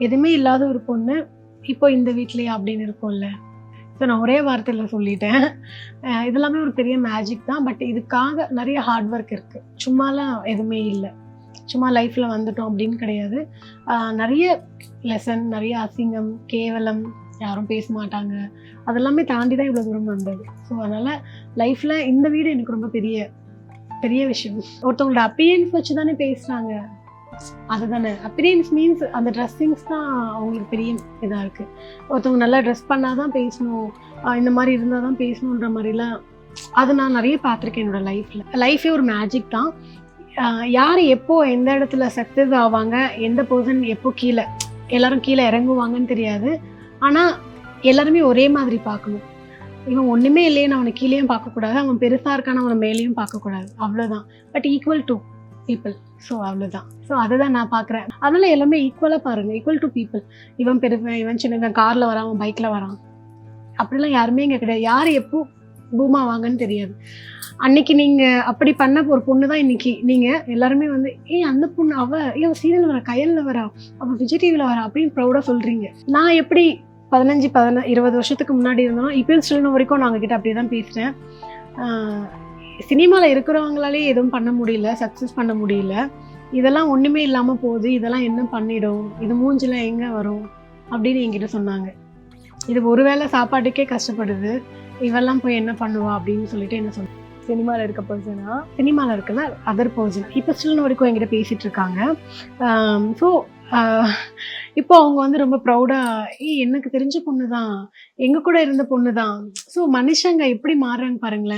எதுவுமே இல்லாத ஒரு பொண்ணு இப்போ இந்த வீட்லயா அப்படின்னு இருக்கும்ல. ஸோ நான் ஒரே வார்த்தையில சொல்லிட்டேன். இதெல்லாமே ஒரு பெரிய மேஜிக் தான். பட் இதுக்காக நிறைய ஹார்ட் ஒர்க் இருக்கு. சும்மாலாம் எதுவுமே இல்ல. சும்மா லைஃப்ல வந்துட்டோம் அப்படின்னு கிடையாது. நிறைய லெசன், நிறைய அசிங்கம், கேவலம், யாரும் பேச மாட்டாங்க. அதெல்லாமே தாண்டி தான் இவ்வளோ தூரம் வந்தது. ஸோ அதனால லைஃப்ல இந்த வீடு எனக்கு ரொம்ப பெரிய பெரிய விஷயம். ஒருத்தவங்களோட அப்பியரன்ஸ் வச்சு தானே பேசுறாங்க. அதுதானே அப்பியரன்ஸ் மீன்ஸ் அந்த ட்ரெஸ்ஸிங்ஸ் தான் அவங்களுக்கு பெரிய இதாக இருக்கு. ஒருத்தவங்க நல்லா ட்ரெஸ் பண்ணாதான் பேசணும், இந்த மாதிரி இருந்தால் தான் பேசணுன்ற மாதிரிலாம் அதை நான் நிறைய பார்த்துருக்கேன் என்னோட லைஃப்ல. லைஃபே ஒரு மேஜிக் தான். யார் எப்போ எந்த இடத்துல சக்ஸஸ் ஆவாங்க, எந்த பர்சன் எப்போ கீழே எல்லாரும் கீழே இறங்குவாங்கன்னு தெரியாது. ஆனால் எல்லாருமே ஒரே மாதிரி பார்க்கணும். இவன் ஒன்றுமே இல்லையே அவனை கீழேயும் பார்க்கக்கூடாது, அவன் பெருசாக இருக்கான அவனை மேலேயும் பார்க்கக்கூடாது, அவ்வளோதான். But equal to people. So அவ்வளோதான். ஸோ அதை தான் நான் பார்க்குறேன். அதனால் எல்லாமே ஈக்குவலாக பாருங்கள், ஈக்குவல் டு பீப்புள். இவன் பெருவன், இவன் சின்ன, இவன் காரில் வரான், அவன் பைக்கில் வரான், அப்படிலாம் யாருமே இங்கே கிடையாது. யார் எப்போ பூமாவாங்கன்னு தெரியாது. அன்னைக்கு நீங்கள் அப்படி பண்ண ஒரு பொண்ணு தான் இன்னைக்கு நீங்கள் எல்லாருமே வந்து அந்த பொண்ணு அவள் சீரியல் வரா, கயலில் வரா, அவள் விஜய் டிவியில் வரா அப்படின்னு ப்ரௌடாக சொல்கிறீங்க. நான் எப்படி 15-20 வருஷத்துக்கு முன்னாடி இருந்தோம், இப்போயும் ஸ்டில் வரைக்கும் நான் கிட்ட அப்படி தான் பேசுகிறேன். சினிமாவில் இருக்கிறவங்களாலே எதுவும் பண்ண முடியல, சக்ஸஸ் பண்ண முடியல. இதெல்லாம் ஒன்றுமே இல்லாமல் போகுது, இதெல்லாம் என்ன பண்ணிடும், இது மூஞ்சில் எங்கே வரும் அப்படின்னு என்கிட்ட சொன்னாங்க. இது ஒருவேளை சாப்பாட்டுக்கே கஷ்டப்படுது, இவெல்லாம் போய் என்ன பண்ணுவா அப்படின்னு சொல்லிட்டு என்ன சொன்னாங்க. சினிமாவில் இருக்க பர்சனா? சினிமாவில் இருக்குன்னா அதர் பர்சன் இப்போ ஸ்டில் வரைக்கும் என்கிட்ட பேசிகிட்டு இருக்காங்க. ஸோ இப்போ அவங்க வந்து ரொம்ப ப்ரௌடாக எனக்கு தெரிஞ்ச பொண்ணு தான், எங்கள் கூட இருந்த பொண்ணு தான். ஸோ மனுஷங்க எப்படி மாறுறாங்க பாருங்களேன்.